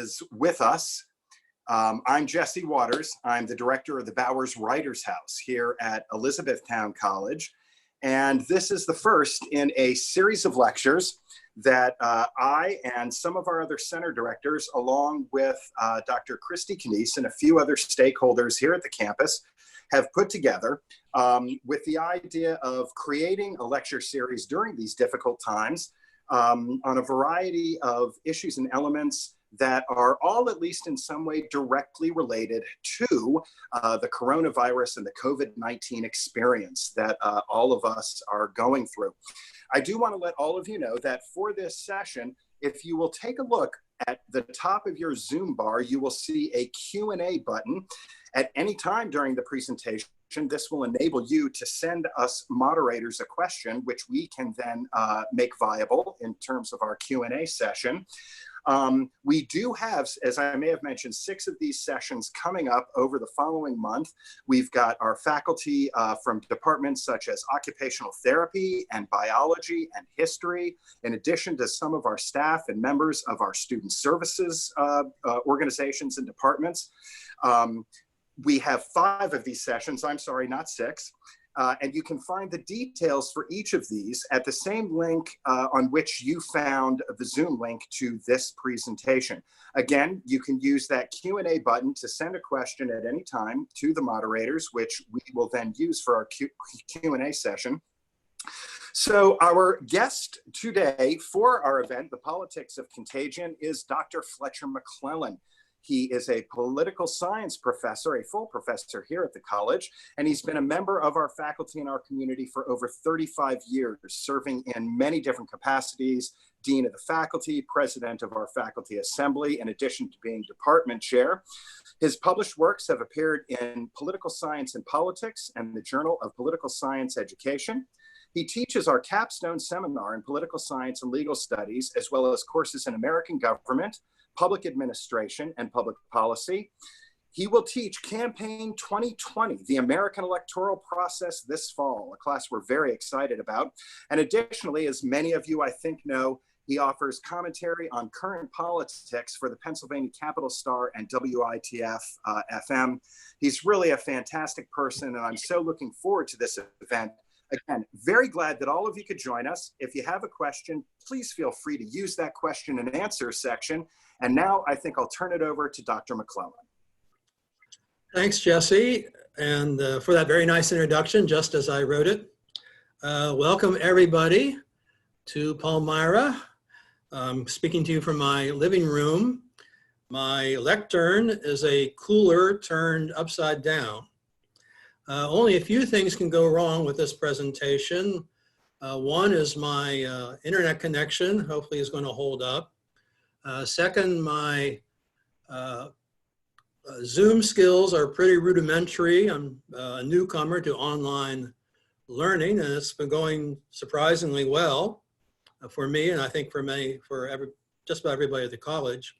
is with us. I'm Jesse Waters. I'm the director of the Bowers Writers House here at Elizabethtown College. And this is the first in a series of lectures that I and some of our other center directors, along with Dr. Christy Canese and a few other stakeholders here at the campus, have put together with the idea of creating a lecture series during these difficult times on a variety of issues and elements that are all, at least in some way, directly related to the coronavirus and the COVID-19 experience that all of us are going through. I do want to let all of you know that for this session, if you will take a look at the top of your Zoom bar, you will see a Q&A button. At any time during the presentation, this will enable you to send us moderators a question, which we can then make viable in terms of our Q&A session. We do have, as I may have mentioned, 6 of these sessions coming up over the following month. We've got our faculty from departments such as occupational therapy and biology and history, in addition to some of our staff and members of our student services organizations and departments. We have 5 of these sessions, I'm sorry, not 6. And you can find the details for each of these at the same link on which you found the Zoom link to this presentation. Again, you can use that Q&A button to send a question at any time to the moderators, which we will then use for our Q&A session. So our guest today for our event, The Politics of Contagion, is Dr. Fletcher McClellan. He is a political science professor, a full professor here at the college, and he's been a member of our faculty and our community for over 35 years, serving in many different capacities: dean of the faculty, president of our faculty assembly, in addition to being department chair. His published works have appeared in Political Science and Politics and the Journal of Political Science Education. He teaches our capstone seminar in political science and legal studies, as well as courses in American government, public administration, and public policy. He will teach Campaign 2020, the American Electoral Process, this fall, a class we're very excited about. And additionally, as many of you I think know, he offers commentary on current politics for the Pennsylvania Capital-Star and WITF-FM. He's really a fantastic person, and I'm so looking forward to this event. Again, very glad that all of you could join us. If you have a question, please feel free to use that question and answer section. And now I think I'll turn it over to Dr. McClellan. Thanks, Jesse, and for that very nice introduction, just as I wrote it. Welcome, everybody, to Palmyra. I'm speaking to you from my living room. My lectern is a cooler turned upside down. Only a few things can go wrong with this presentation. One is my internet connection, hopefully is going to hold up. Second, my Zoom skills are pretty rudimentary. I'm a newcomer to online learning, and it's been going surprisingly well for me, and I think for just about everybody at the college.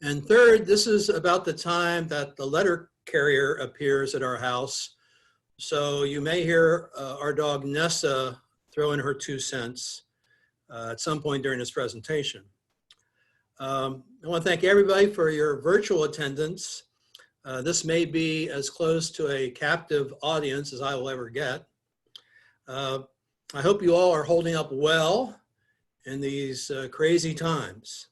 And third, this is about the time that the letter carrier appears at our house. So you may hear our dog Nessa throw in her 2 cents at some point during this presentation. I want to thank everybody for your virtual attendance. This may be as close to a captive audience as I will ever get. I hope you all are holding up well in these crazy times.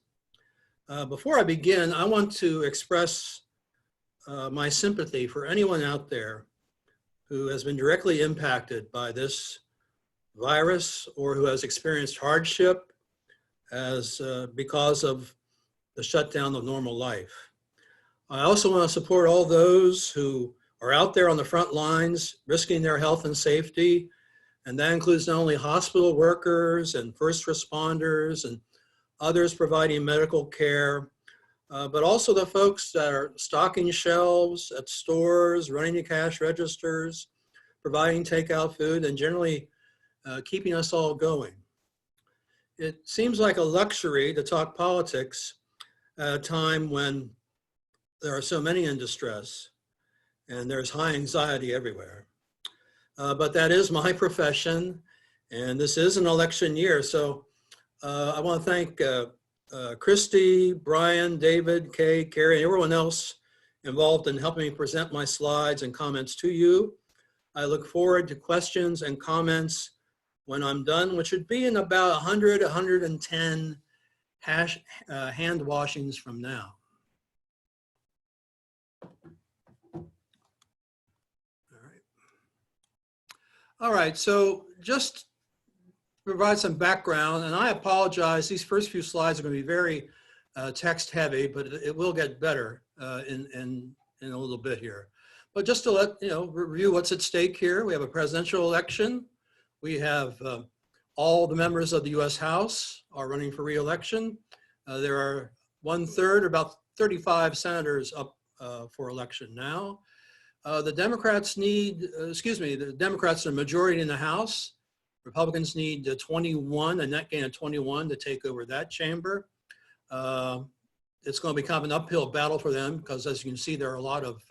Before I begin, I want to express my sympathy for anyone out there who has been directly impacted by this virus or who has experienced hardship because of the shutdown of normal life. I also want to support all those who are out there on the front lines risking their health and safety, and that includes not only hospital workers and first responders and others providing medical care, but also the folks that are stocking shelves at stores, running the cash registers, providing takeout food, and generally keeping us all going. It seems like a luxury to talk politics at a time when there are so many in distress and there's high anxiety everywhere. But that is my profession, and this is an election year. So I want to thank Christy, Brian, David, Kay, Carrie, and everyone else involved in helping me present my slides and comments to you. I look forward to questions and comments when I'm done, which should be in about 100, 110 hand washings from now. All right, so just to provide some background, and I apologize, these first few slides are going to be very text heavy, but it will get better in a little bit here. But just to let review what's at stake here, we have a presidential election. We have all the members of the U.S. House are running for re-election. There are 1/3, about 35 senators up for election now. The Democrats need, the Democrats are majority in the House. Republicans need 21, a net gain of 21 to take over that chamber. It's going to be kind of an uphill battle for them because, as you can see, there are a lot of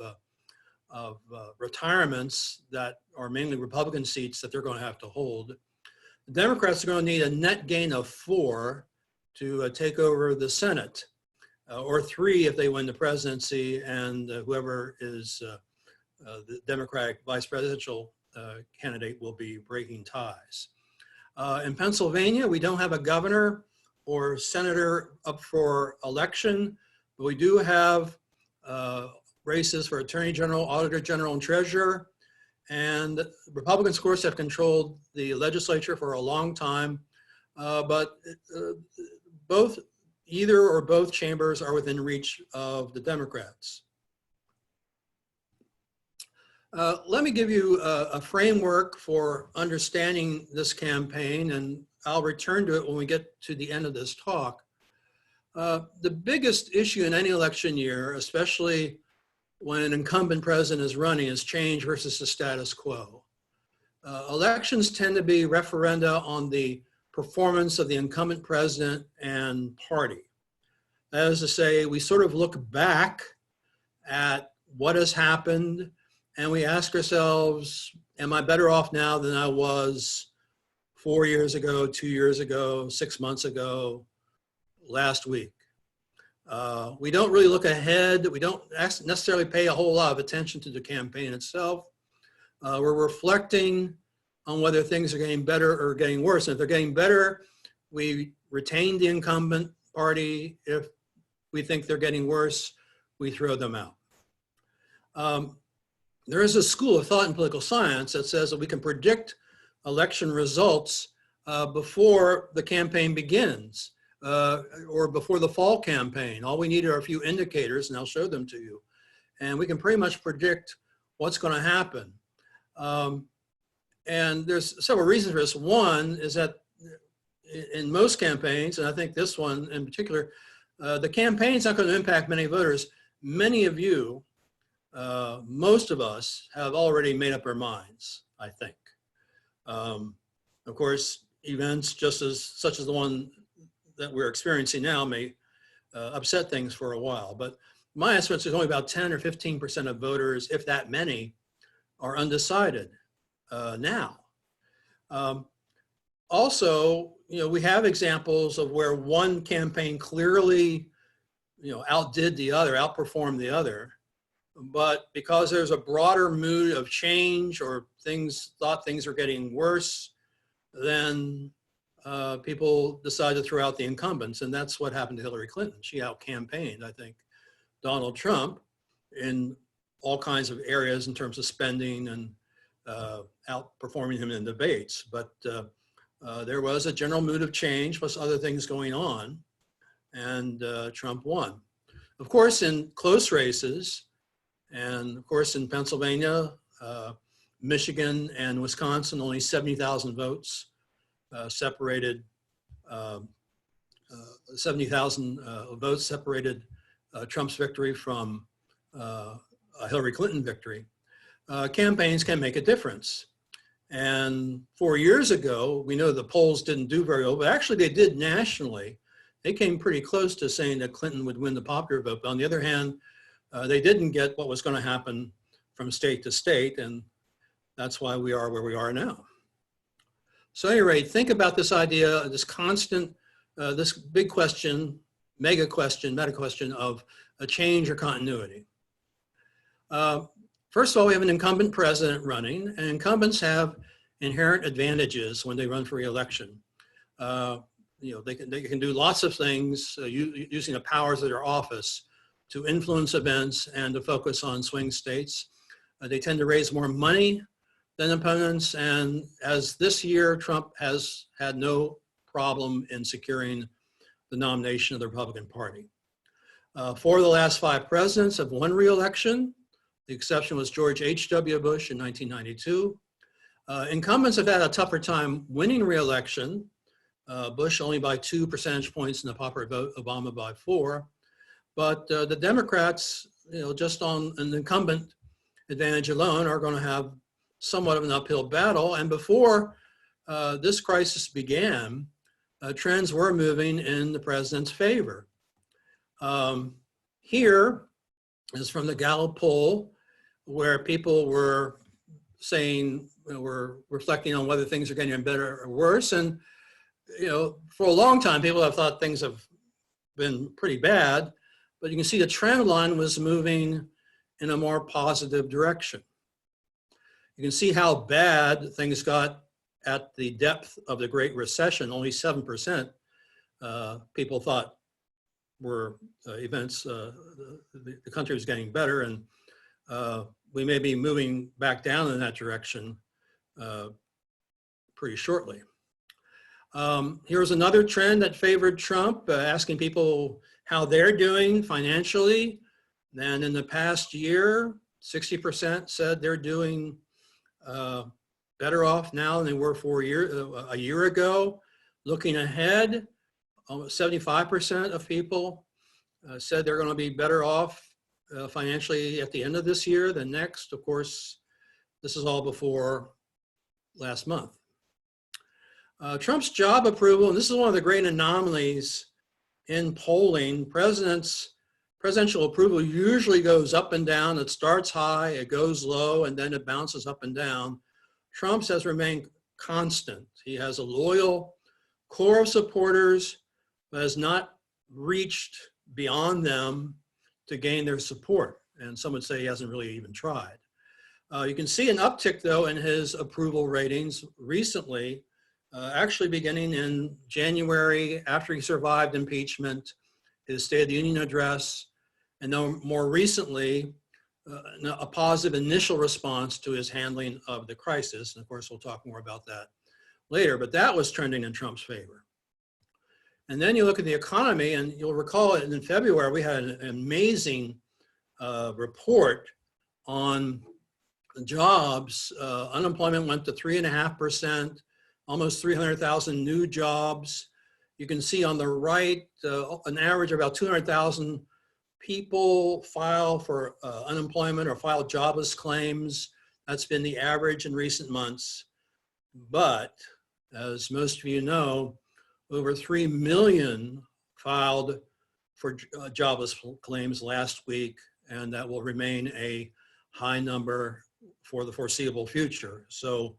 retirements that are mainly Republican seats that they're going to have to hold. The Democrats are going to need a net gain of 4 to take over the Senate, or 3 if they win the presidency, and whoever is the Democratic vice presidential candidate will be breaking ties. In Pennsylvania, we don't have a governor or senator up for election, but we do have races for Attorney General, Auditor General, and Treasurer. And Republicans, of course, have controlled the legislature for a long time, but either or both chambers are within reach of the Democrats. Let me give you a framework for understanding this campaign, and I'll return to it when we get to the end of this talk. The biggest issue in any election year, especially when an incumbent president is running, is change versus the status quo. Elections tend to be referenda on the performance of the incumbent president and party. That is to say, we sort of look back at what has happened and we ask ourselves, am I better off now than I was 4 years ago, 2 years ago, 6 months ago, last week? We don't really look ahead. We don't necessarily pay a whole lot of attention to the campaign itself. We're reflecting on whether things are getting better or getting worse. And if they're getting better, we retain the incumbent party. If we think they're getting worse, we throw them out. There is a school of thought in political science that says that we can predict election results before the campaign begins. Or before the fall campaign. All we need are a few indicators, and I'll show them to you. And we can pretty much predict what's going to happen. And there's several reasons for this. One is that in most campaigns, and I think this one in particular, the campaign's not going to impact many voters. Many of you, most of us, have already made up our minds, I think. Of course, events such as the one that we're experiencing now may upset things for a while. But my estimate is only about 10 or 15% of voters, if that many, are undecided now. Also, we have examples of where one campaign clearly, outdid the other, outperformed the other. But because there's a broader mood of change or thought things were getting worse, then people decided to throw out the incumbents, and that's what happened to Hillary Clinton. She out-campaigned, I think, Donald Trump in all kinds of areas in terms of spending and outperforming him in debates. But there was a general mood of change plus other things going on, and Trump won. Of course, in close races, and of course in Pennsylvania, Michigan, and Wisconsin, only 70,000 votes separated 70,000 votes separated Trump's victory from a Hillary Clinton victory. Campaigns can make a difference. And 4 years ago, we know the polls didn't do very well, but actually they did nationally. They came pretty close to saying that Clinton would win the popular vote. But on the other hand, they didn't get what was going to happen from state to state, and that's why we are where we are now. So at any rate, think about this idea, this constant, this big question, meta question of a change or continuity. First of all, we have an incumbent president running, and incumbents have inherent advantages when they run for re-election. They can do lots of things using the powers of their office to influence events and to focus on swing states. They tend to raise more money than opponents, and as this year, Trump has had no problem in securing the nomination of the Republican Party. 4 of the last 5 presidents have won re-election. The exception was George H.W. Bush in 1992. Incumbents have had a tougher time winning re-election. Bush only by 2 percentage points in the popular vote, Obama by 4. But the Democrats, just on an incumbent advantage alone, are going to have somewhat of an uphill battle. And before this crisis began, trends were moving in the president's favor. Here is from the Gallup poll, where people were saying, were reflecting on whether things are getting better or worse. And, for a long time, people have thought things have been pretty bad, but you can see the trend line was moving in a more positive direction. You can see how bad things got at the depth of the Great Recession. Only 7% people thought were events, the country was getting better, and we may be moving back down in that direction pretty shortly. Here's another trend that favored Trump, asking people how they're doing financially. And in the past year, 60% said they're doing better off now than they were a year ago. Looking ahead, almost 75% of people said they're going to be better off financially at the end of this year than next. Of course, this is all before last month. Trump's job approval, and this is one of the great anomalies in polling. Presidential approval usually goes up and down. It starts high, it goes low, and then it bounces up and down. Trump's has remained constant. He has a loyal core of supporters, but has not reached beyond them to gain their support. And some would say he hasn't really even tried. You can see an uptick, though, in his approval ratings recently, actually beginning in January, after he survived impeachment, his State of the Union address, and then more recently, a positive initial response to his handling of the crisis. And of course, we'll talk more about that later, but that was trending in Trump's favor. And then you look at the economy, and you'll recall in February, we had an amazing report on jobs. Unemployment went to 3.5%, almost 300,000 new jobs. You can see on the right, an average of about 200,000 people file for unemployment or file jobless claims. That's been the average in recent months. But as most of you know, over 3 million filed for jobless claims last week, and that will remain a high number for the foreseeable future. So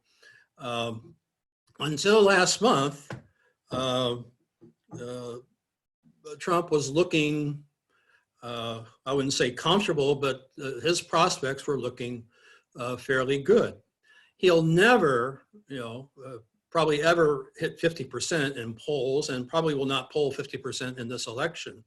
until last month, Trump was looking, I wouldn't say comfortable, but his prospects were looking fairly good. He'll never, probably ever hit 50% in polls, and probably will not poll 50% in this election.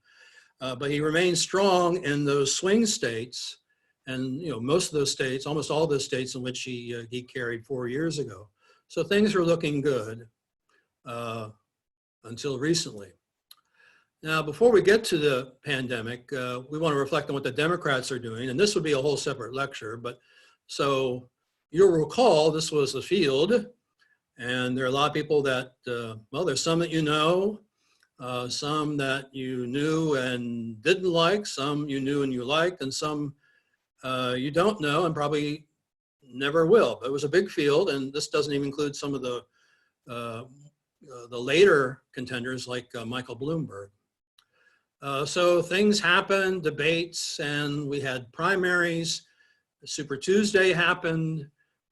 But he remains strong in those swing states, and most of those states, almost all those states in which he carried 4 years ago. So things are looking good until recently. Now, before we get to the pandemic, we want to reflect on what the Democrats are doing, and this would be a whole separate lecture. But so you'll recall this was the field, and there are a lot of people that, well, there's some that you know, some that you knew and didn't like, some you knew and you liked, and some you don't know and probably never will. But it was a big field, and this doesn't even include some of the later contenders like Michael Bloomberg. So things happened, debates, and we had primaries. Super Tuesday happened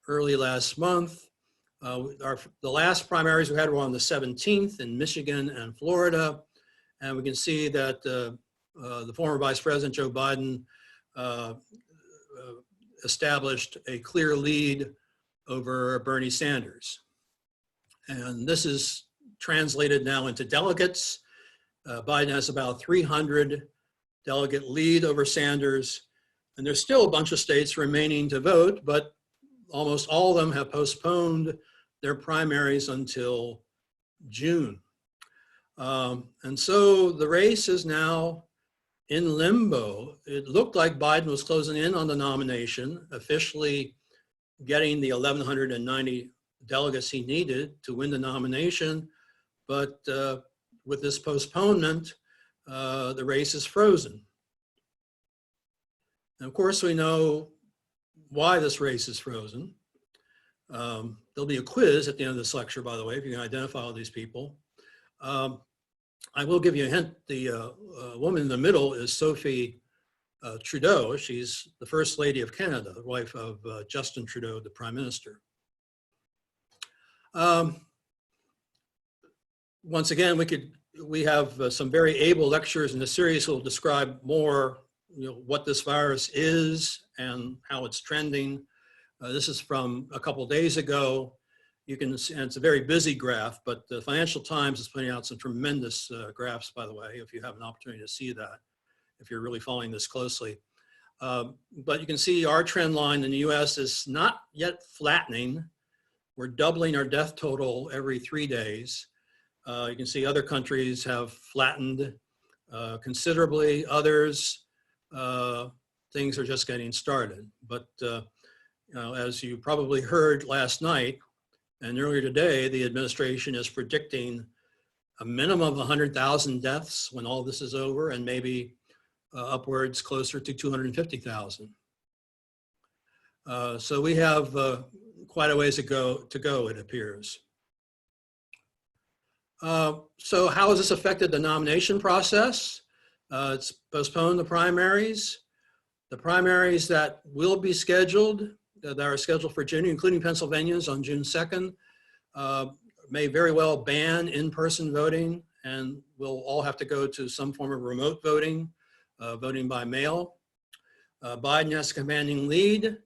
early last month. The last primaries we had were on the 17th in Michigan and Florida. And we can see that the former Vice President Joe Biden established a clear lead over Bernie Sanders. And this is translated now into delegates. Biden has about 300 delegate lead over Sanders. And there's still a bunch of states remaining to vote, but almost all of them have postponed their primaries until June. And so the race is now in limbo. It looked like Biden was closing in on the nomination, officially getting the 1,190 delegates he needed to win the nomination. But with this postponement, the race is frozen. And of course, we know why this race is frozen. There'll be a quiz at the end of this lecture, by the way, if you can identify all these people. I will give you a hint. The woman in the middle is Sophie Trudeau. She's the First Lady of Canada, the wife of Justin Trudeau, the Prime Minister. Once again, we have some very able lectures in the series who will describe more, what this virus is and how it's trending. This is from a couple days ago. You can see, and it's a very busy graph, but the Financial Times is putting out some tremendous graphs, by the way, if you have an opportunity to see that, if you're really following this closely. But you can see our trend line in the US is not yet flattening. We're doubling our death total every 3 days. You can see other countries have flattened considerably. Others, things are just getting started. But as you probably heard last night and earlier today, the administration is predicting a minimum of 100,000 deaths when all this is over, and maybe upwards closer to 250,000. So we have quite a ways to go, it appears. So how has this affected the nomination process? It's postponed the primaries. The primaries that will be scheduled, that are scheduled for June, including Pennsylvania's on June 2nd, may very well ban in-person voting, and we'll all have to go to some form of remote voting, voting by mail. Biden has a commanding lead.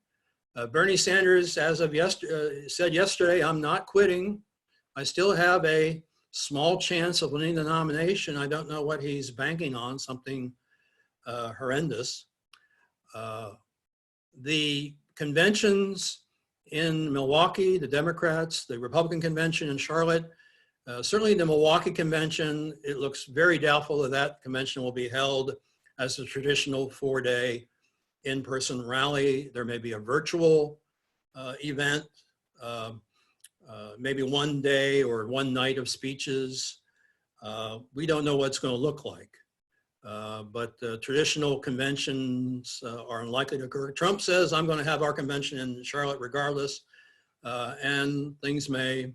Bernie Sanders, as of said yesterday, I'm not quitting. I still have a small chance of winning the nomination. I don't know what he's banking on, something horrendous. The conventions in Milwaukee, the Democrats, the Republican convention in Charlotte, certainly the Milwaukee convention, it looks very doubtful that that convention will be held as a traditional 4-day in-person rally. There may be a virtual event, maybe 1 day or 1 night of speeches. We don't know what it's going to look like. But traditional conventions are unlikely to occur. Trump says, I'm going to have our convention in Charlotte regardless, and things may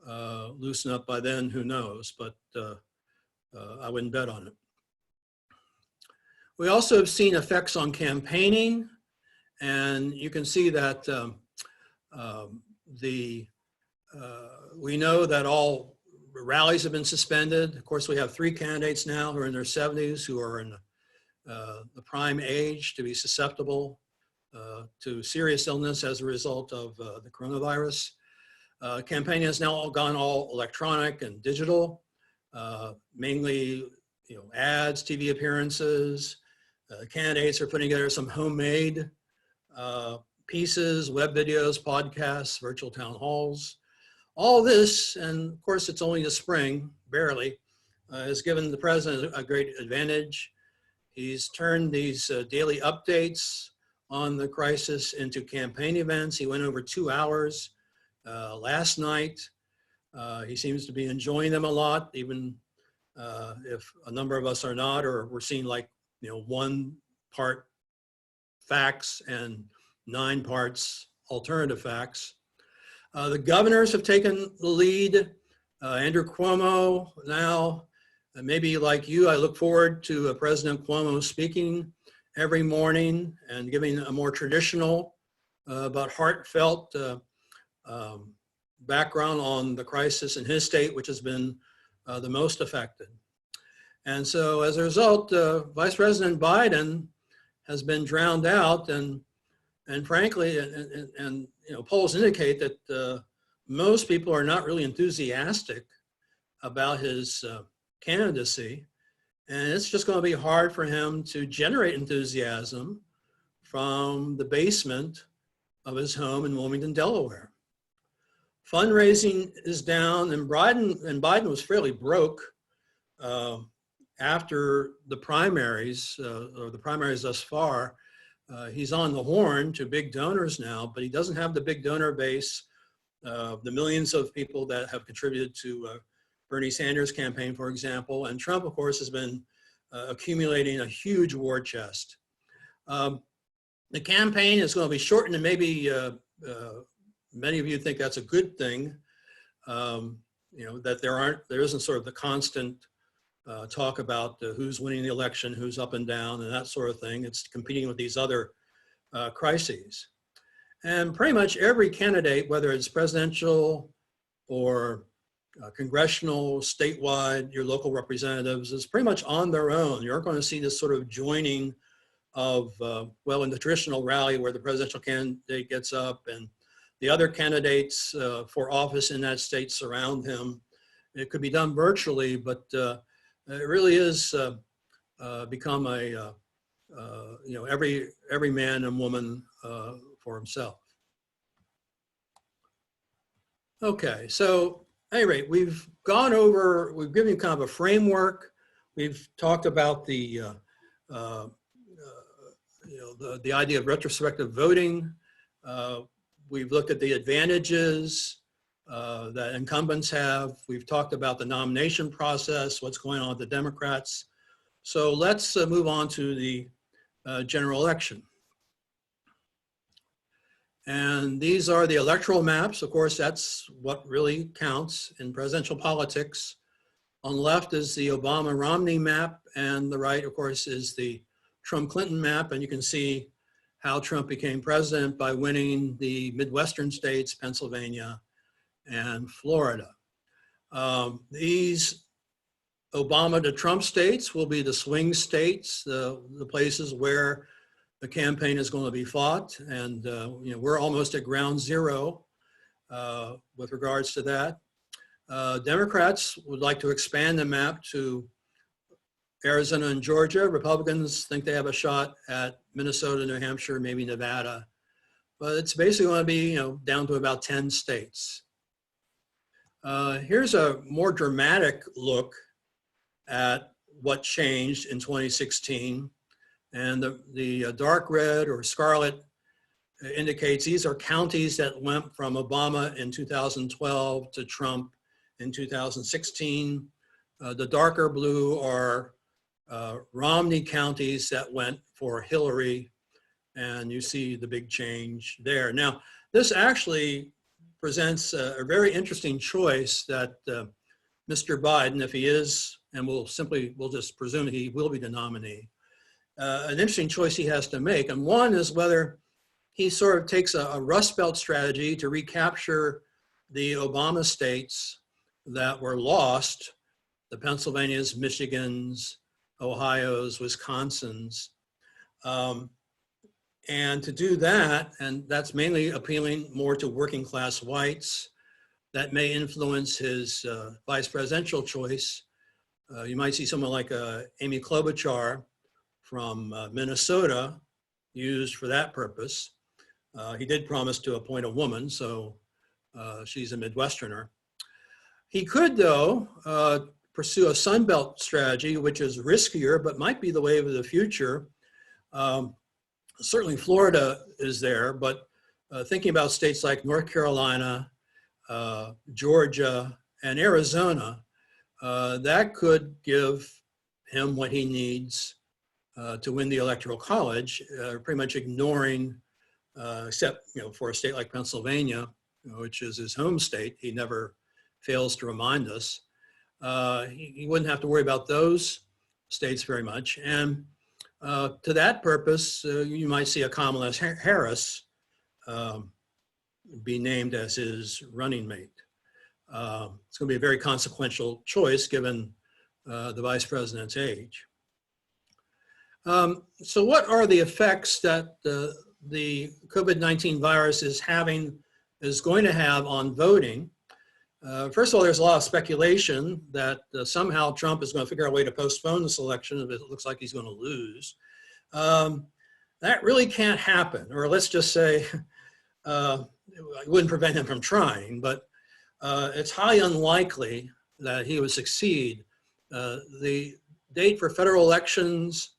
loosen up by then, who knows, but I wouldn't bet on it. We also have seen effects on campaigning, and you can see that we know that all rallies have been suspended. Of course, we have 3 candidates now who are in their 70s who are in the prime age to be susceptible to serious illness as a result of the coronavirus. Campaigning has now gone all electronic and digital, mainly ads, TV appearances. Candidates are putting together some homemade pieces, web videos, podcasts, virtual town halls. All this, and of course it's only the spring, barely, has given the president a great advantage. He's turned these daily updates on the crisis into campaign events. He went over 2 hours last night. He seems to be enjoying them a lot, even if a number of us are not, or we're seeing like 1 part facts and 9 parts alternative facts. The governors have taken the lead. Andrew Cuomo now, maybe like you, I look forward to President Cuomo speaking every morning and giving a more traditional but heartfelt background on the crisis in his state, which has been the most affected. And so as a result, Vice President Biden has been drowned out, and frankly, and you know, polls indicate that most people are not really enthusiastic about his candidacy, and it's just going to be hard for him to generate enthusiasm from the basement of his home in Wilmington, Delaware. Fundraising is down, and Biden was fairly broke after the primaries, or the primaries thus far. He's on the horn to big donors now, but he doesn't have the big donor base, the millions of people that have contributed to Bernie Sanders' campaign, for example. And Trump, of course, has been accumulating a huge war chest. The campaign is going to be shortened, and maybe many of you think that's a good thing. You know, that there isn't sort of the constant talk about who's winning the election, who's up and down, and that sort of thing. It's competing with these other crises. And pretty much every candidate, whether it's presidential or congressional, statewide, your local representatives, is pretty much on their own. You aren't going to see this sort of joining of, well, in the traditional rally where the presidential candidate gets up and the other candidates for office in that state surround him. It could be done virtually, but it really is become a, you know, every man and woman for himself. Okay, so at any rate, we've gone over, we've given you kind of a framework. We've talked about the, you know, the idea of retrospective voting. We've looked at the advantages that incumbents have. We've talked about the nomination process, what's going on with the Democrats. So let's move on to the general election. And these are the electoral maps. Of course, that's what really counts in presidential politics. On the left is the Obama-Romney map, and the right, of course, is the Trump-Clinton map. And you can see how Trump became president by winning the Midwestern states, Pennsylvania and Florida. These Obama to Trump states will be the swing states, the places where the campaign is going to be fought. And you know, we're almost at ground zero with regards to that. Democrats would like to expand the map to Arizona and Georgia. Republicans think they have a shot at Minnesota, New Hampshire, maybe Nevada. But it's basically going to be, you know, down to about 10 states. Here's a more dramatic look at what changed in 2016. And the dark red or scarlet indicates these are counties that went from Obama in 2012 to Trump in 2016. The darker blue are Romney counties that went for Hillary, and you see the big change there. Now, this actually presents a very interesting choice that Mr. Biden, if he is, and we'll just presume that he will be the nominee, an interesting choice he has to make. And one is whether he sort of takes a Rust Belt strategy to recapture the Obama states that were lost, the Pennsylvanias, Michigans, Ohio's, Wisconsin's. And to do that, and that's mainly appealing more to working class whites, that may influence his vice presidential choice. You might see someone like Amy Klobuchar from Minnesota used for that purpose. He did promise to appoint a woman, so she's a Midwesterner. He could, though, pursue a Sun Belt strategy, which is riskier, but might be the wave of the future. Certainly Florida is there, but thinking about states like North Carolina, Georgia, and Arizona, that could give him what he needs to win the Electoral College, pretty much ignoring, except for a state like Pennsylvania, which is his home state. He never fails to remind us. He wouldn't have to worry about those states very much. And to that purpose, you might see a Kamala Harris be named as his running mate. It's going to be a very consequential choice given the vice president's age. So what are the effects that the COVID-19 virus is going to have on voting? First of all, there's a lot of speculation that somehow Trump is going to figure out a way to postpone this election if it looks like he's going to lose. That really can't happen, or let's just say, it wouldn't prevent him from trying, but it's highly unlikely that he would succeed. The date for federal elections,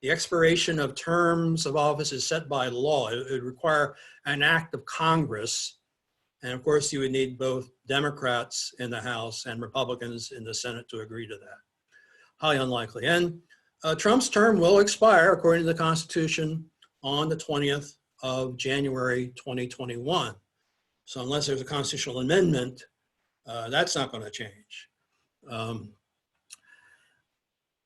the expiration of terms of office is set by law. It would require an act of Congress. And of course, you would need both Democrats in the House and Republicans in the Senate to agree to that. Highly unlikely. And Trump's term will expire, according to the Constitution, on the 20th of January 2021. So unless there's a constitutional amendment, that's not going to change.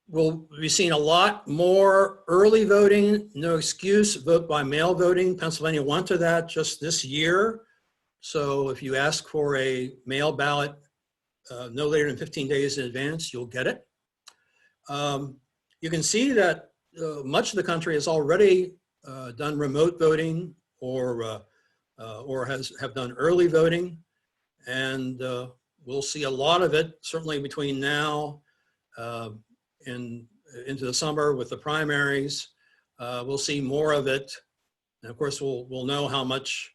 We'll be seeing a lot more early voting, no excuse, vote by mail voting. Pennsylvania went to that just this year. So if you ask for a mail ballot no later than 15 days in advance, you'll get it. You can see that much of the country has already done remote voting or have done early voting. And we'll see a lot of it, certainly between now and into the summer with the primaries. We'll see more of it. And of course, we'll know how much,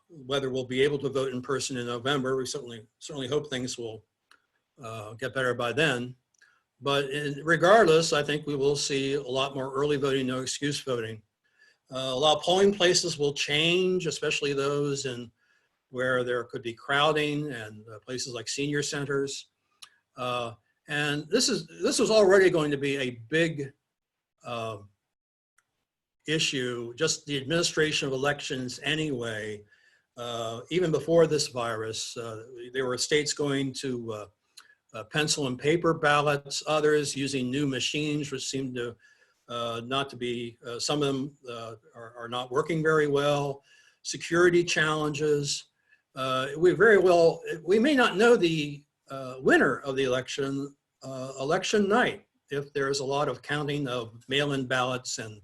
whether we'll be able to vote in person in November. We certainly hope things will get better by then. But regardless, I think we will see a lot more early voting, no excuse voting. A lot of polling places will change, especially those where there could be crowding and places like senior centers. And this was already going to be a big issue, just the administration of elections anyway. Even before this virus, there were states going to pencil and paper ballots, others using new machines, which seemed to not to be, some of them are not working very well. Security challenges. We may not know the winner of the election night if there's a lot of counting of mail-in ballots and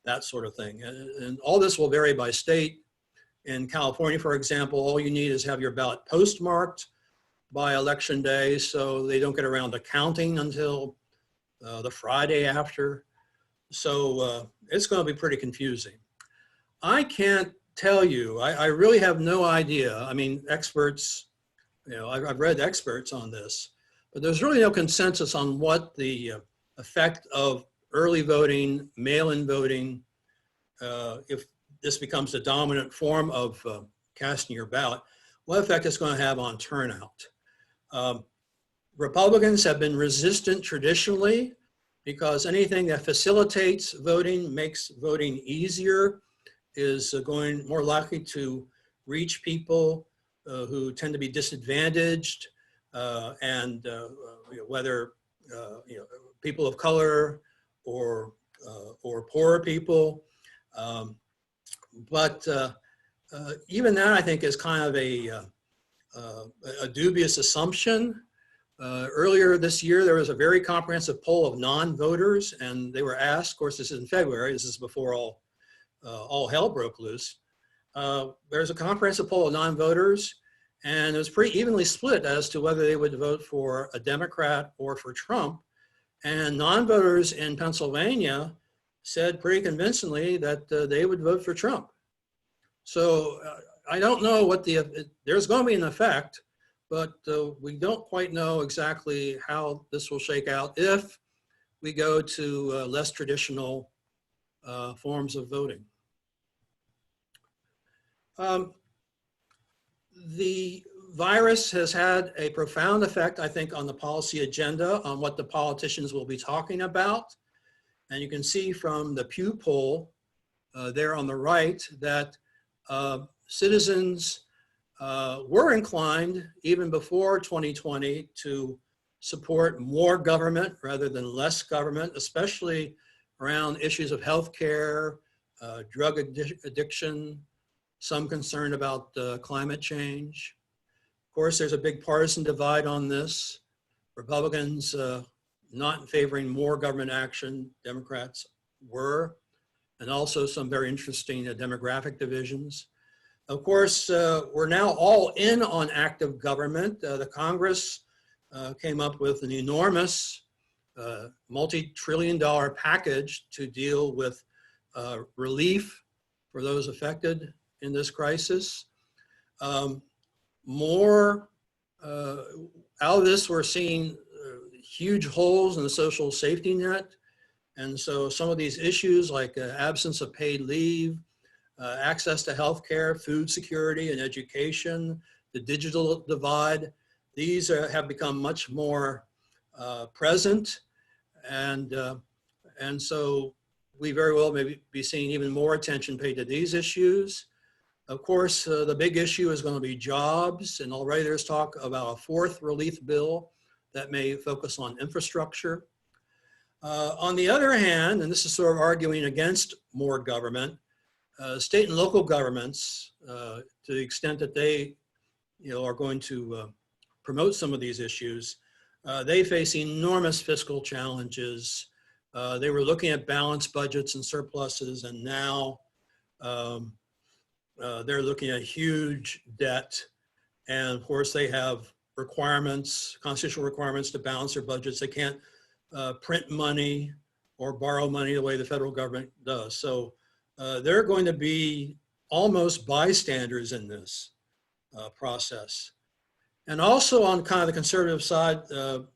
that sort of thing. And all this will vary by state. In California, for example, all you need is have your ballot postmarked by election day, so they don't get around to counting until the Friday after. So it's going to be pretty confusing. I can't tell you, I really have no idea. I mean, experts, I've read experts on this, but there's really no consensus on what the effect of early voting, mail-in voting, if this becomes the dominant form of casting your ballot, what effect it's going to have on turnout. Republicans have been resistant traditionally because anything that facilitates voting, makes voting easier, is going more likely to reach people who tend to be disadvantaged, and whether people of color or poorer people. But even that, I think, is kind of a dubious assumption. Earlier this year, there was a very comprehensive poll of non-voters, and they were asked, of course, this is in February, this is before all hell broke loose. There's a comprehensive poll of non-voters, and it was pretty evenly split as to whether they would vote for a Democrat or for Trump. And non-voters in Pennsylvania said pretty convincingly that they would vote for Trump. So I don't know what there's going to be an effect, but we don't quite know exactly how this will shake out if we go to less traditional forms of voting. The virus has had a profound effect, I think, on the policy agenda, on what the politicians will be talking about. And you can see from the Pew poll there on the right that citizens were inclined, even before 2020, to support more government rather than less government, especially around issues of healthcare, drug addiction, some concern about climate change. Of course, there's a big partisan divide on this. Republicans not favoring more government action, Democrats were, and also some very interesting demographic divisions. Of course, we're now all in on active government. The Congress came up with an enormous multi-trillion-dollar package to deal with relief for those affected in this crisis. More out of this, we're seeing huge holes in the social safety net. And so some of these issues like absence of paid leave, access to health care, food security and education, the digital divide, these have become much more present. And so we very well may be seeing even more attention paid to these issues. Of course, the big issue is going to be jobs, and already there's talk about a fourth relief bill that may focus on infrastructure. On the other hand, and this is sort of arguing against more government, state and local governments, to the extent that they are going to promote some of these issues, they face enormous fiscal challenges. They were looking at balanced budgets and surpluses, and now they're looking at huge debt. And of course, they have requirements, constitutional requirements to balance their budgets. They can't print money or borrow money the way the federal government does. So they're going to be almost bystanders in this process. And also on kind of the conservative side, the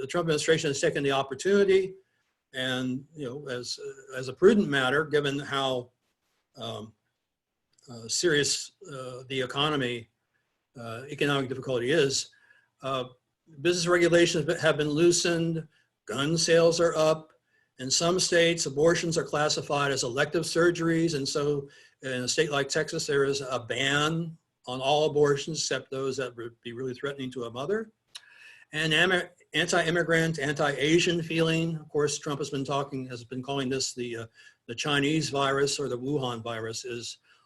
Trump administration has taken the opportunity, and as a prudent matter, given how serious the economic difficulty is, business regulations have been loosened, gun sales are up. In some states, abortions are classified as elective surgeries, and so in a state like Texas, there is a ban on all abortions except those that would be really threatening to a mother. And anti-immigrant, anti-Asian feeling. Of course, Trump has been calling this the Chinese virus or the Wuhan virus.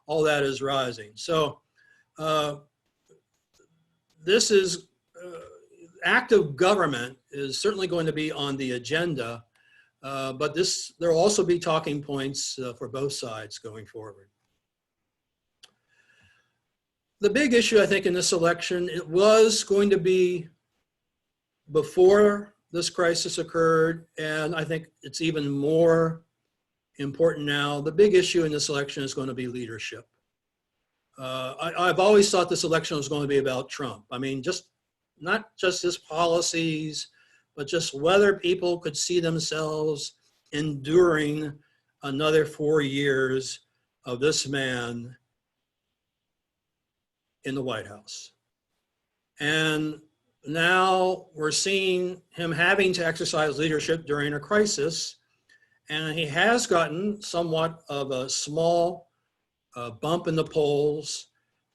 All that is rising. So this is active government is certainly going to be on the agenda, but there will also be talking points for both sides going forward. The big issue, I think, in this election, it was going to be before this crisis occurred, and I think it's even more important now. The big issue in this election is going to be leadership. I've always thought this election was going to be about Trump. I mean, not just his policies, but just whether people could see themselves enduring another 4 years of this man in the White House. And now we're seeing him having to exercise leadership during a crisis, and he has gotten somewhat of a small bump in the polls.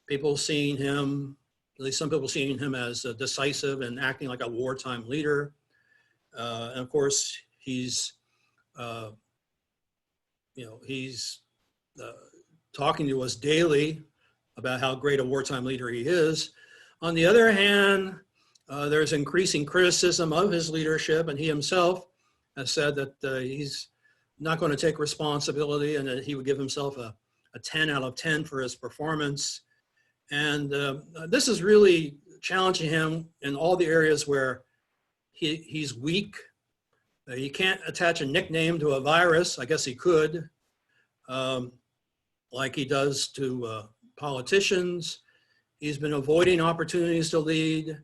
People seeing him, at least some people seeing him as decisive and acting like a wartime leader. And of course, he's talking to us daily about how great a wartime leader he is. On the other hand, there's increasing criticism of his leadership, and he himself has said that he's not going to take responsibility and that he would give himself a 10 out of 10 for his performance. And this is really challenging him in all the areas where he's weak. He can't attach a nickname to a virus. I guess he could, like he does to politicians. He's been avoiding opportunities to lead.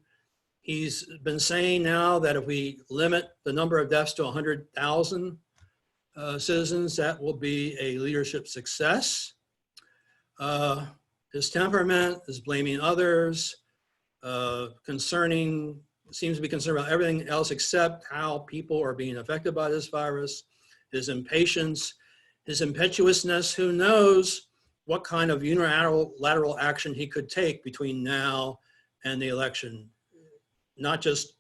He's been saying now that if we limit the number of deaths to 100,000 citizens, that will be a leadership success. His temperament is blaming others, seems to be concerned about everything else except how people are being affected by this virus. His impatience, his impetuousness, who knows what kind of unilateral action he could take between now and the election, not just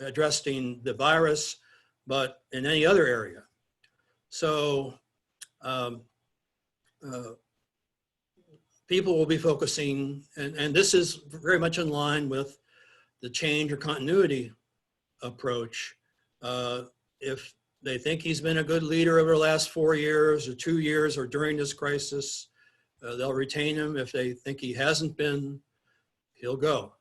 addressing the virus, but in any other area. So people will be focusing, and this is very much in line with the change or continuity approach. If they think he's been a good leader over the last 4 years or 2 years or during this crisis, they'll retain him. If they think he hasn't been, he'll go.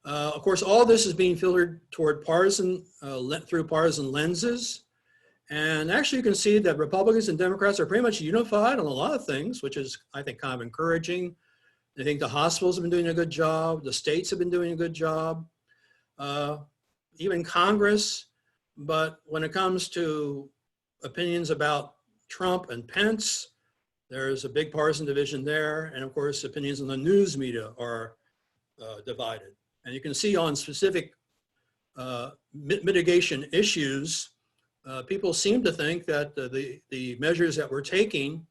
Of course, all this is being filtered toward through partisan lenses. And actually, you can see that Republicans and Democrats are pretty much unified on a lot of things, which is, I think, kind of encouraging. I think the hospitals have been doing a good job. The states have been doing a good job. Even Congress. But when it comes to opinions about Trump and Pence, there's a big partisan division there. And of course, opinions on the news media are divided. And you can see on specific mitigation issues, people seem to think that the measures that we're taking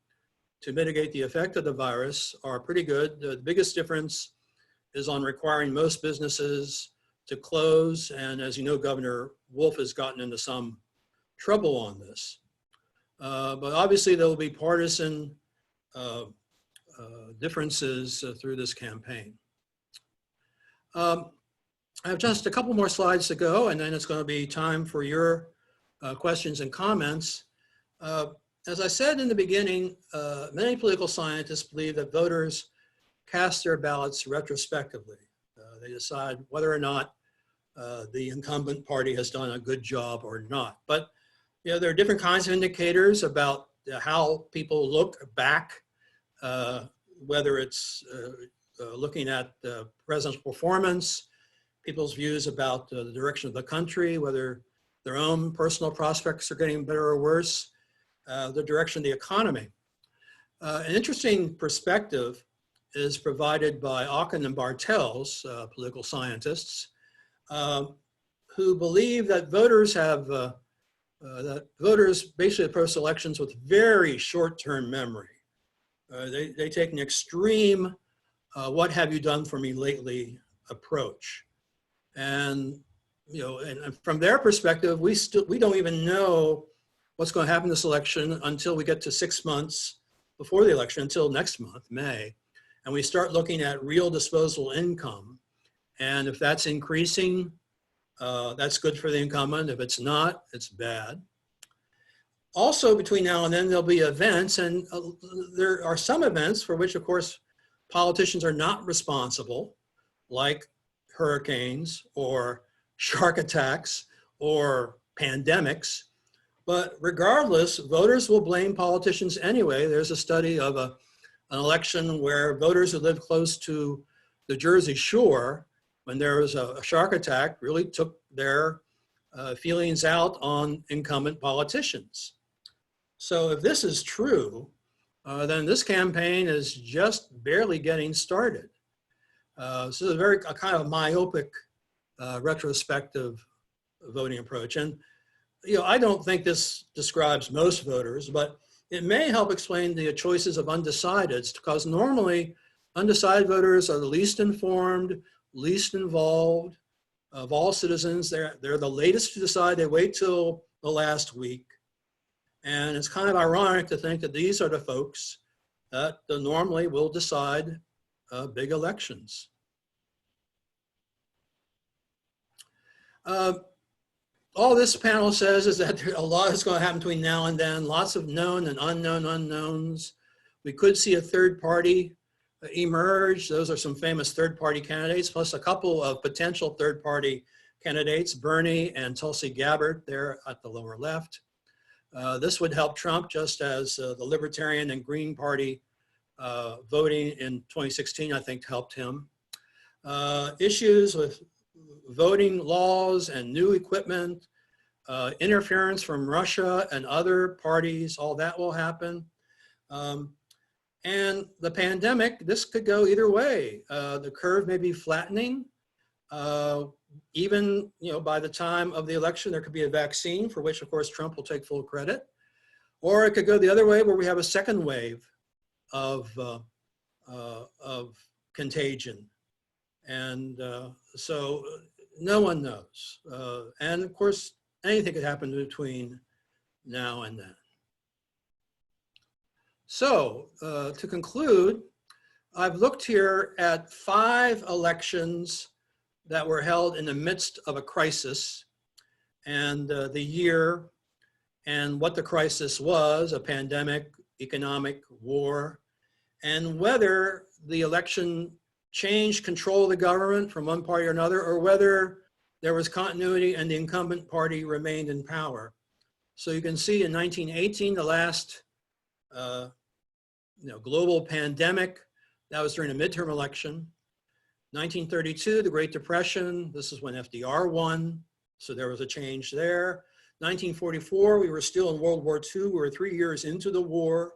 to mitigate the effect of the virus are pretty good. The biggest difference is on requiring most businesses to close. And as you know, Governor Wolf has gotten into some trouble on this. But obviously there will be partisan differences through this campaign. I have just a couple more slides to go, and then it's going to be time for your questions and comments. As I said in the beginning, many political scientists believe that voters cast their ballots retrospectively. They decide whether or not the incumbent party has done a good job or not. But there are different kinds of indicators about how people look back, whether it's looking at the president's performance, people's views about the direction of the country, whether their own personal prospects are getting better or worse, the direction of the economy. An interesting perspective is provided by Auken and Bartels, political scientists, who believe that voters basically approach elections with very short-term memory. They take an extreme, what have you done for me lately approach. And, and from their perspective, we don't even know what's going to happen in this election until we get to 6 months before the election, until next month, May. And we start looking at real disposable income. And if that's increasing, that's good for the incumbent. If it's not, it's bad. Also, between now and then, there'll be events, and there are some events for which, of course, politicians are not responsible, like hurricanes or shark attacks or pandemics. But regardless, voters will blame politicians anyway. There's a study of an election where voters who live close to the Jersey Shore, when there was a shark attack, really took their feelings out on incumbent politicians. So if this is true, then this campaign is just barely getting started. So it's a kind of myopic retrospective voting approach. And I don't think this describes most voters, but it may help explain the choices of undecideds, because normally undecided voters are the least informed, least involved of all citizens. They're the latest to decide. They wait till the last week. And it's kind of ironic to think that these are the folks that normally will decide big elections. All this panel says is that a lot is going to happen between now and then, lots of known and unknown unknowns. We could see a third party emerge. Those are some famous third party candidates, plus a couple of potential third party candidates, Bernie and Tulsi Gabbard there at the lower left. This would help Trump, just as the Libertarian and Green Party voting in 2016, I think, helped him. Issues with voting laws and new equipment, interference from Russia and other parties, all that will happen. And the pandemic, this could go either way. The curve may be flattening. Even by the time of the election, there could be a vaccine, for which, of course, Trump will take full credit. Or it could go the other way, where we have a second wave of contagion. And so no one knows. And of course, anything could happen between now and then. So to conclude, I've looked here at 5 elections that were held in the midst of a crisis, and the year and what the crisis was, a pandemic, economic, war, and whether the election changed control of the government from one party or another, or whether there was continuity and the incumbent party remained in power. So you can see in 1918, the last global pandemic, that was during a midterm election. 1932, the Great Depression, this is when FDR won, so there was a change there. 1944, we were still in World War II. We were 3 years into the war.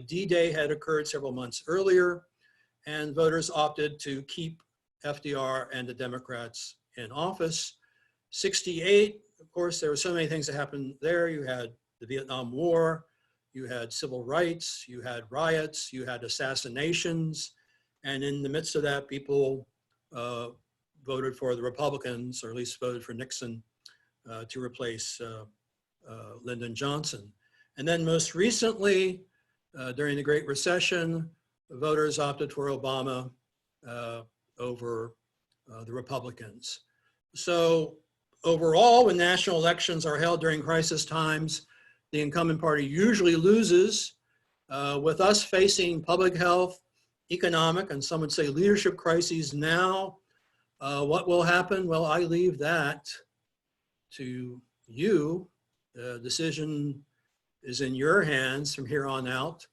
D-Day had occurred several months earlier, and voters opted to keep FDR and the Democrats in office. 68, of course, there were so many things that happened there. You had the Vietnam War, you had civil rights, you had riots, you had assassinations, and in the midst of that, people voted for the Republicans, or at least voted for Nixon to replace Lyndon Johnson. And then most recently, during the Great Recession, voters opted for Obama over the Republicans. So overall, when national elections are held during crisis times, the incumbent party usually loses. With us facing public health, economic, and some would say leadership crises now, what will happen? Well, I leave that to you. The decision is in your hands from here on out.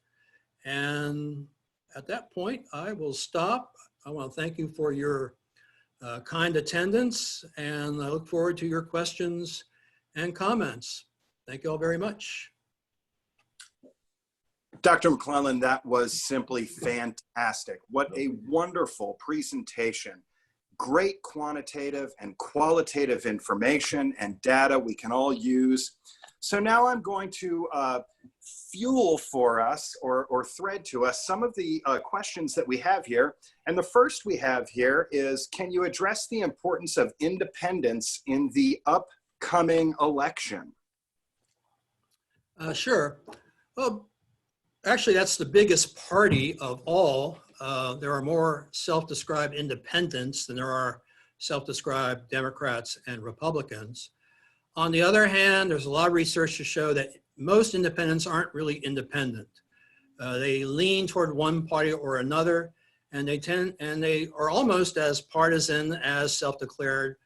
And at that point, I will stop. I want to thank you for your kind attendance, and I look forward to your questions and comments. Thank you all very much. Dr. McClellan, that was simply fantastic. What a wonderful presentation. Great quantitative and qualitative information and data we can all use. So now I'm going to fuel for us or thread to us some of the questions that we have here. And the first we have here is, can you address the importance of independence in the upcoming election? Sure. Well, actually, that's the biggest party of all. There are more self-described independents than there are self-described Democrats and Republicans. On the other hand, there's a lot of research to show that most independents aren't really independent. They lean toward one party or another, and they are almost as partisan as self-declared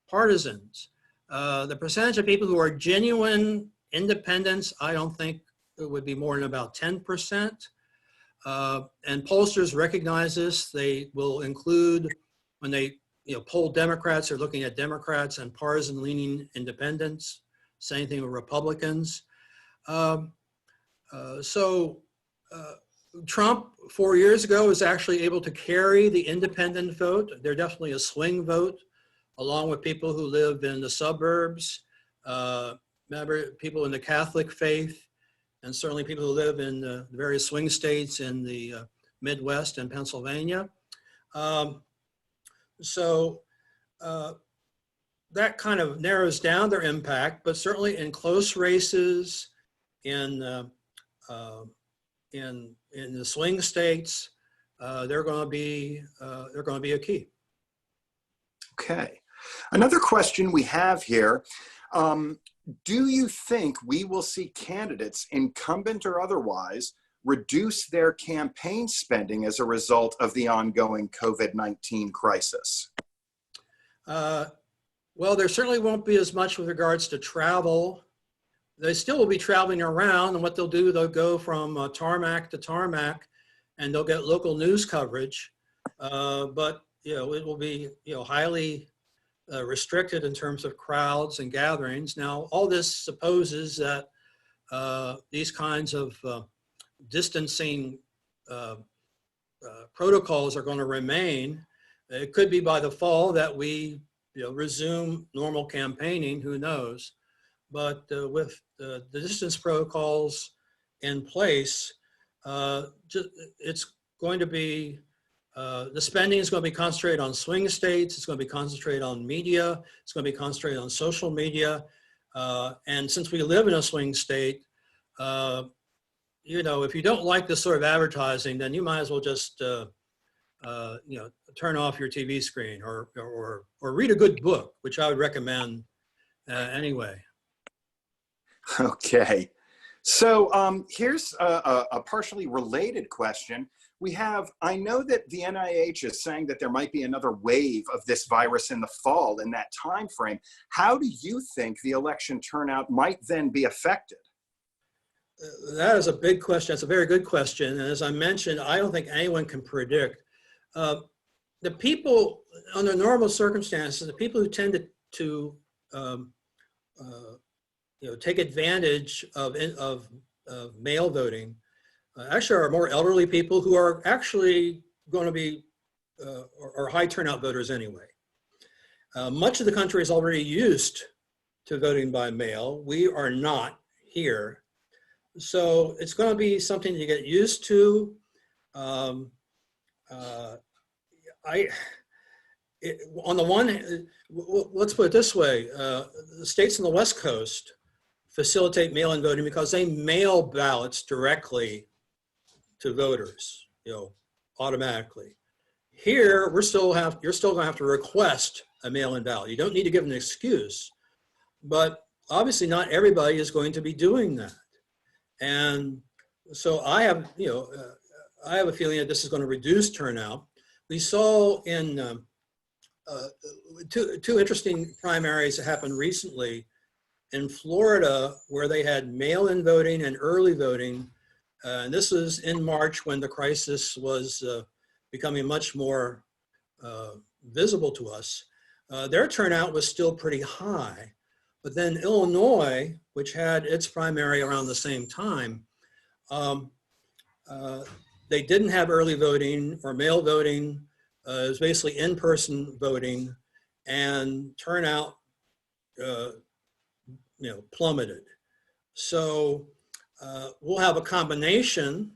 partisans. The percentage of people who are genuine independents, I don't think it would be more than about 10%. And pollsters recognize this. They will include, when they poll Democrats, they're looking at Democrats and partisan-leaning independents. Same thing with Republicans. Trump 4 years ago was actually able to carry the independent vote. They're definitely a swing vote, along with people who live in the suburbs, people in the Catholic faith, and certainly people who live in the various swing states in the Midwest and Pennsylvania. That kind of narrows down their impact, but certainly in close races, in the swing states, they're going to be a key. Okay. Another question we have here. Do you think we will see candidates, incumbent or otherwise, reduce their campaign spending as a result of the ongoing COVID-19 crisis? Well, there certainly won't be as much with regards to travel. They still will be traveling around, and what they'll do, they'll go from tarmac to tarmac, and they'll get local news coverage. But it will be highly restricted in terms of crowds and gatherings. Now, all this supposes that these kinds of distancing protocols are going to remain. It could be by the fall that we resume normal campaigning, who knows. But with the distance protocols in place, it's going to be, the spending is going to be concentrated on swing states, it's going to be concentrated on media, it's going to be concentrated on social media. And since we live in a swing state, if you don't like this sort of advertising, then you might as well just turn off your TV screen or read a good book, which I would recommend anyway. Okay. So here's a partially related question. I know that the NIH is saying that there might be another wave of this virus in the fall in that time frame. How do you think the election turnout might then be affected? That is a big question. That's a very good question. And as I mentioned, I don't think anyone can predict. The people, under normal circumstances, the people who tend to take advantage of mail voting actually are more elderly people who are actually going to be or high turnout voters anyway. Much of the country is already used to voting by mail. We are not here. So it's going to be something to get used to. On the one hand, let's put it this way, the states on the West Coast facilitate mail-in voting because they mail ballots directly to voters, automatically. Here, you're still going to have to request a mail-in ballot. You don't need to give an excuse, but obviously not everybody is going to be doing that. And so I have a feeling that this is going to reduce turnout. We saw in two interesting primaries that happened recently in Florida, where they had mail-in voting and early voting. And this was in March when the crisis was becoming much more visible to us. Their turnout was still pretty high. But then Illinois, which had its primary around the same time, they didn't have early voting or mail voting. It was basically in-person voting, and turnout plummeted. So we'll have a combination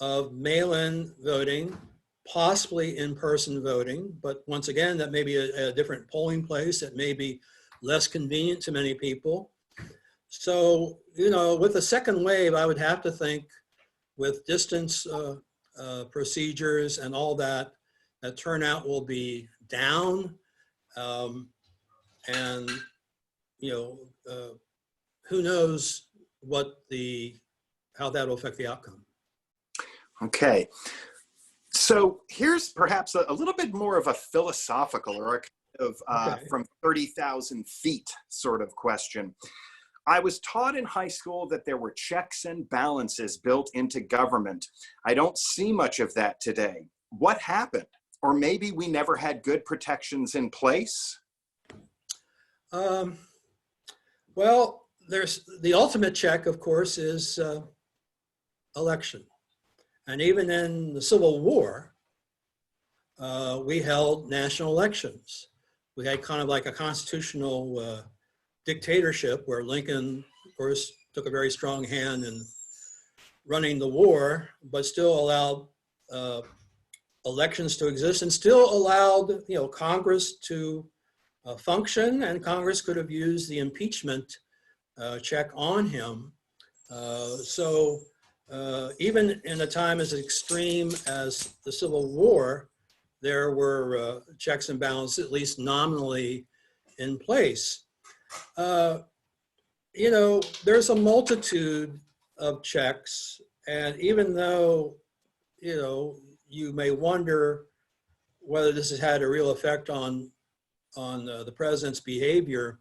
of mail-in voting, possibly in-person voting, but once again, that may be a different polling place. That may be less convenient to many people. So, with the second wave, I would have to think with distance procedures and all that, that turnout will be down. And, who knows how that will affect the outcome. Okay. So here's perhaps a little bit more of a philosophical or a from 30,000 feet sort of question. I was taught in high school that there were checks and balances built into government. I don't see much of that today. What happened? Or maybe we never had good protections in place? Well, there's the ultimate check, of course, is election. And even in the Civil War, we held national elections. We had kind of like a constitutional dictatorship where Lincoln, of course, took a very strong hand in running the war, but still allowed elections to exist and still allowed, Congress to function, and Congress could have used the impeachment check on him. So even in a time as extreme as the Civil War, there were checks and balances, at least nominally, in place. There's a multitude of checks, and even though, you may wonder whether this has had a real effect on the president's behavior,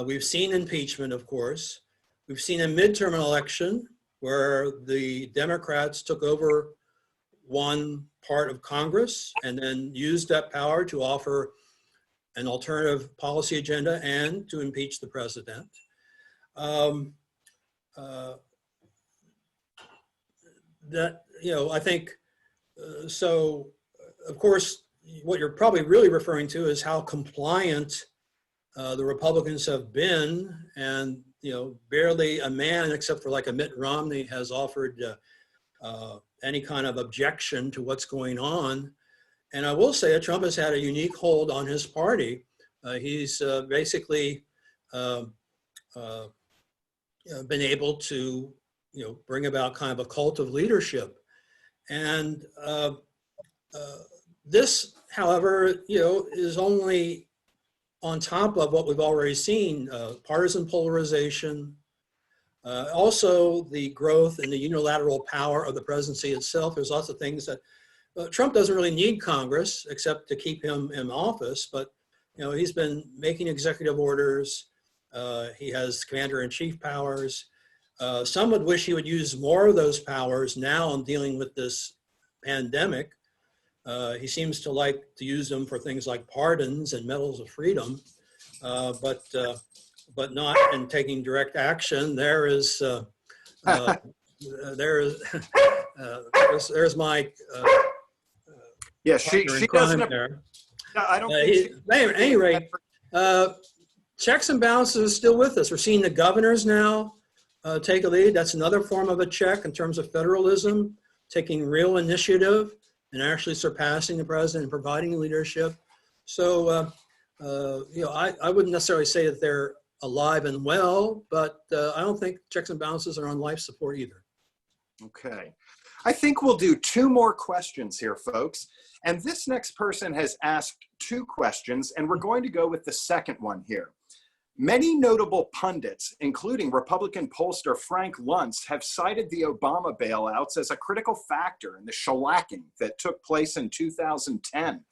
we've seen impeachment, of course. We've seen a midterm election where the Democrats took over one part of Congress and then used that power to offer an alternative policy agenda and to impeach the president. I think, so of course, what you're probably really referring to is how compliant the Republicans have been, and barely a man except for like a Mitt Romney has offered any kind of objection to what's going on. And I will say that Trump has had a unique hold on his party. He's basically been able to bring about kind of a cult of leadership. And This, however, is only on top of what we've already seen, partisan polarization, also the growth in the unilateral power of the presidency itself. There's lots of things that Trump doesn't really need Congress except to keep him in office, but he's been making executive orders. He has commander-in-chief powers. Some would wish he would use more of those powers now in dealing with this pandemic. He seems to like to use them for things like pardons and medals of freedom, but not in taking direct action. There's my yeah. She doesn't. There. No, I don't think. At any rate, checks and balances are still with us. We're seeing the governors now take a lead. That's another form of a check in terms of federalism, taking real initiative and actually surpassing the president and providing leadership. So, I wouldn't necessarily say that they're alive and well, but I don't think checks and balances are on life support either. Okay. I think we'll do 2 more questions here, folks. And this next person has asked 2 questions, and we're going to go with the second one here. Many notable pundits, including Republican pollster Frank Luntz, have cited the Obama bailouts as a critical factor in the shellacking that took place in 2010.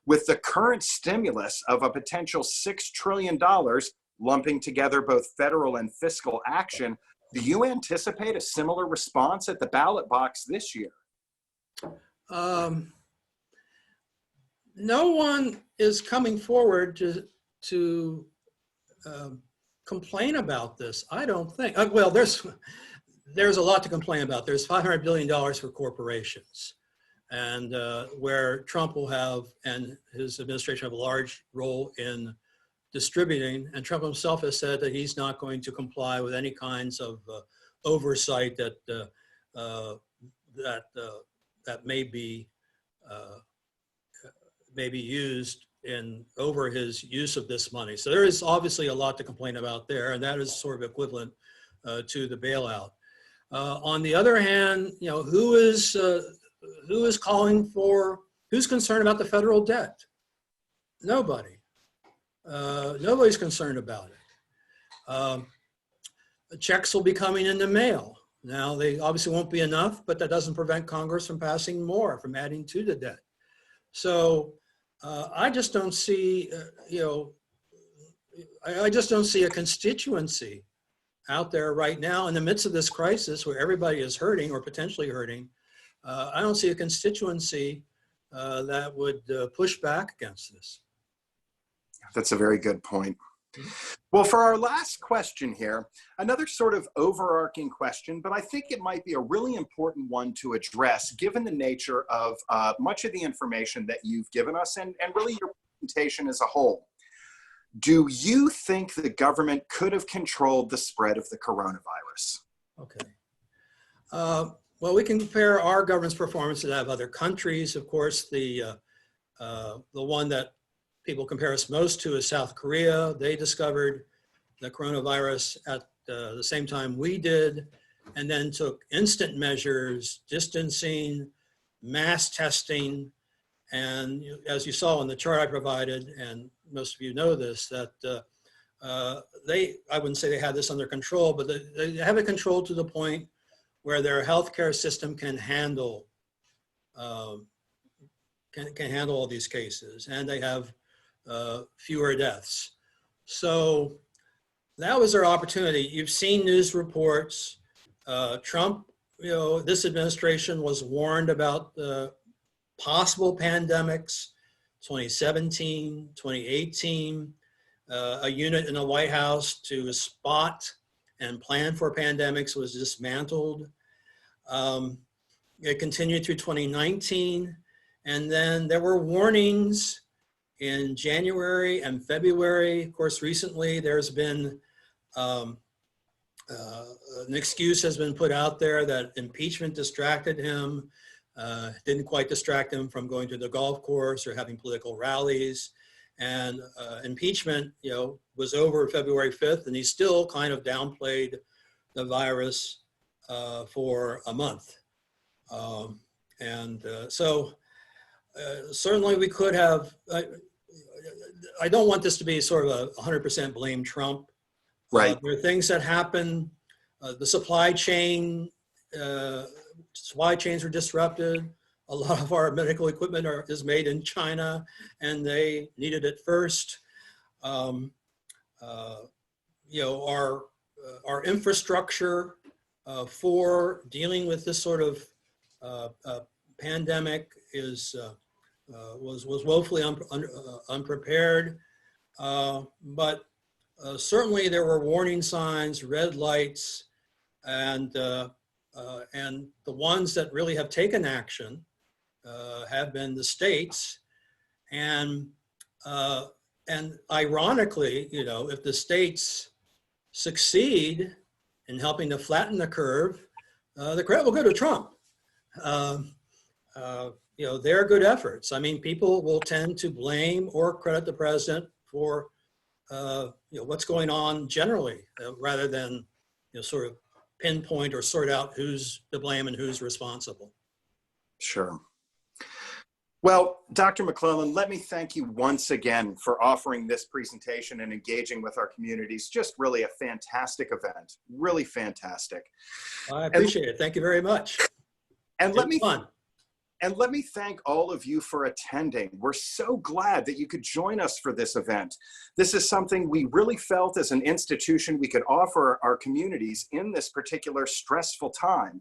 With the current stimulus of a potential $6 trillion, lumping together both federal and fiscal action, do you anticipate a similar response at the ballot box this year? No one is coming forward to complain about this. I don't think. Well, there's a lot to complain about. There's $500 billion for corporations, and where Trump will have and his administration have a large role in distributing. And Trump himself has said that he's not going to comply with any kinds of oversight that may be used over his use of this money. So there is obviously a lot to complain about there, and that is sort of equivalent to the bailout. On the other hand, who is concerned about the federal debt? Nobody. Nobody's concerned about it. Checks will be coming in the mail. Now, they obviously won't be enough, but that doesn't prevent Congress from passing more, from adding to the debt. So I just don't see, I just don't see a constituency out there right now in the midst of this crisis where everybody is hurting or potentially hurting. I don't see a constituency that would push back against this. That's a very good point. Well, for our last question here, another sort of overarching question, but I think it might be a really important one to address given the nature of much of the information that you've given us and really your presentation as a whole. Do you think the government could have controlled the spread of the coronavirus? Okay. Well, we can compare our government's performance to that of other countries. Of course, the one that people compare us most to is South Korea. They discovered the coronavirus at the same time we did, and then took instant measures, distancing, mass testing, and as you saw in the chart I provided, and most of you know this, that I wouldn't say they had this under control, but they have it controlled to the point where their healthcare system can handle all these cases, and they have fewer deaths. So that was their opportunity. You've seen news reports. Trump, this administration was warned about possible pandemics, 2017, 2018, a unit in the White House to spot and plan for pandemics was dismantled. It continued through 2019. And then there were warnings in January and February. Of course, recently there's been an excuse has been put out there that impeachment distracted him, didn't quite distract him from going to the golf course or having political rallies. And impeachment, was over February 5th, and he still kind of downplayed the virus for a month. So certainly we could have, I don't want this to be sort of a 100% blame Trump. Right. There are things that happen. The supply chains were disrupted. A lot of our medical equipment is made in China, and they needed it first. You know, our infrastructure for dealing with this sort of pandemic was woefully unprepared. But certainly there were warning signs, red lights, and the ones that really have taken action have been the states. And ironically, you know, if the states succeed in helping to flatten the curve, the credit will go to Trump. You know, they're good efforts. I mean, people will tend to blame or credit the president for you know, what's going on generally, rather than, you know, sort of pinpoint or sort out who's to blame and who's responsible. Sure. Well, Dr. McClellan, let me thank you once again for offering this presentation and engaging with our communities. Just really a fantastic event, really fantastic. I appreciate it. Thank you very much. And let me fun. And let me thank all of you for attending. We're so glad that you could join us for this event. This is something we really felt as an institution we could offer our communities in this particular stressful time.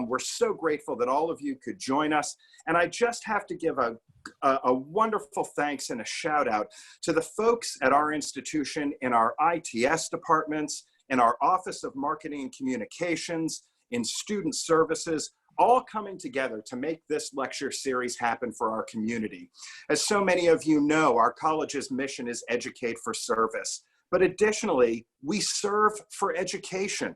We're so grateful that all of you could join us. And I just have to give a wonderful thanks and a shout out to the folks at our institution in our ITS departments, in our Office of Marketing and Communications, in Student Services, all coming together to make this lecture series happen for our community. As so many of you know, our college's mission is educate for service, but additionally, we serve for education.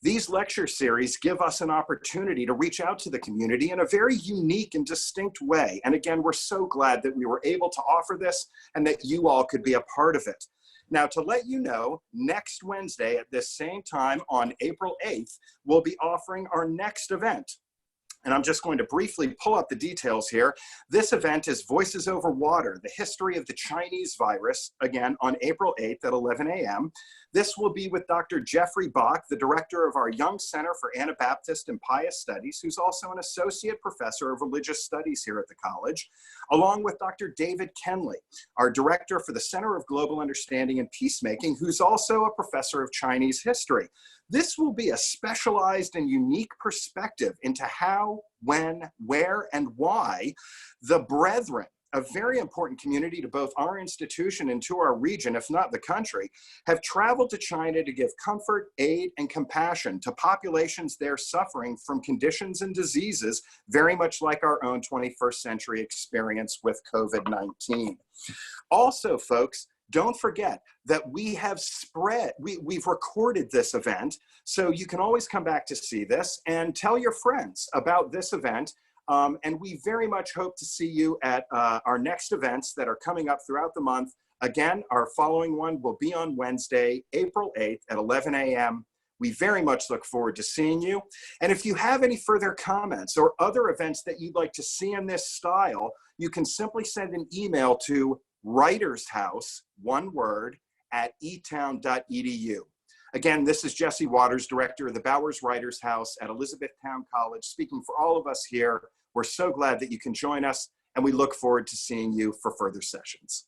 These lecture series give us an opportunity to reach out to the community in a very unique and distinct way. And again, we're so glad that we were able to offer this and that you all could be a part of it. Now, to let you know, next Wednesday at this same time on April 8th, we'll be offering our next event. And I'm just going to briefly pull up the details here. This event is Voices Over Water, the history of the Chinese virus, again, on April 8th at 11 a.m. This will be with Dr. Jeffrey Bach, the director of our Young Center for Anabaptist and Pious Studies, who's also an associate professor of religious studies here at the college, along with Dr. David Kenley, our director for the Center of Global Understanding and Peacemaking, who's also a professor of Chinese history. This will be a specialized and unique perspective into how, when, where, and why the Brethren, a very important community to both our institution and to our region, if not the country, have traveled to China to give comfort, aid, and compassion to populations there suffering from conditions and diseases very much like our own 21st century experience with COVID-19. Also, folks, don't forget that we've recorded this event, so you can always come back to see this and tell your friends about this event. And we very much hope to see you at our next events that are coming up throughout the month. Again, our following one will be on Wednesday, April 8th at 11 a.m. We very much look forward to seeing you. And if you have any further comments or other events that you'd like to see in this style, you can simply send an email to writershouse, one word, @etown.edu. Again, this is Jesse Waters, director of the Bowers Writers House at Elizabethtown College, speaking for all of us here. We're so glad that you can join us, and we look forward to seeing you for further sessions.